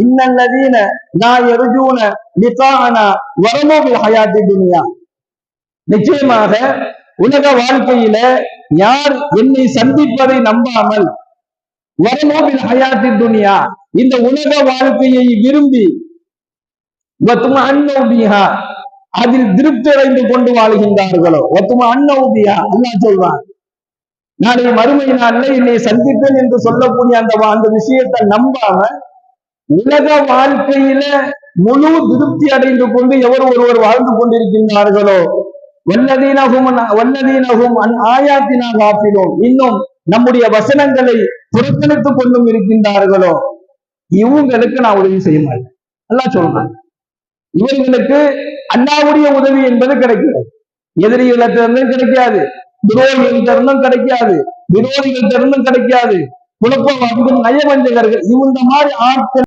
இன்னல்லதீன லா யர்ஜூன லிகாஅனா வரமு பில் ஹயாத்தி துன்யா. நிச்சயமாக உலக வாழ்க்கையில யார் என்னை சந்திப்பதை நம்பாமல் வரமு பில் ஹயாத்தி துன்யா இந்த உலக வாழ்க்கையை விரும்பி வத்தும அன்னௌபிஹா அதில் திருப்தி அடைந்து கொண்டு வாழ்கின்றார்களோ வத்தும அன்னௌபிஹா அல்லாஹ் சொல்றான், நாளை மறுமை நாளில் என்னை சந்திப்பேன் என்று சொல்லக்கூடிய அந்த விஷயத்தை நம்பாம உலக வாழ்க்கையில முழு திருப்தி அடைந்து கொண்டு எவர் ஒருவர் வாழ்ந்து கொண்டிருக்கின்றார்களோ வல்லதீனஹும் அன் ஆயாத்தினா காஃபிலூன், இன்னும் நம்முடைய வசனங்களை புறக்கணித்துக் கொண்டும் இருக்கின்றார்களோ இவங்களுக்கு நான் உதவி செய்ய மாட்டேன். அல்லாஹ் சொல்றான், இவர்களுக்கு அல்லாஹ்வுடைய உதவி என்பது கிடைக்காது. எதிரிகளிடத்திலிருந்தும் கிடைக்காது, துரோகிகளிடத்திலிருந்தும் கிடைக்காது, விரோதிகளிடத்திலிருந்தும் கிடைக்காது, குழப்பவாதிகள் நயவஞ்சகர்கள் இவங்க மாதிரி ஆட்கள்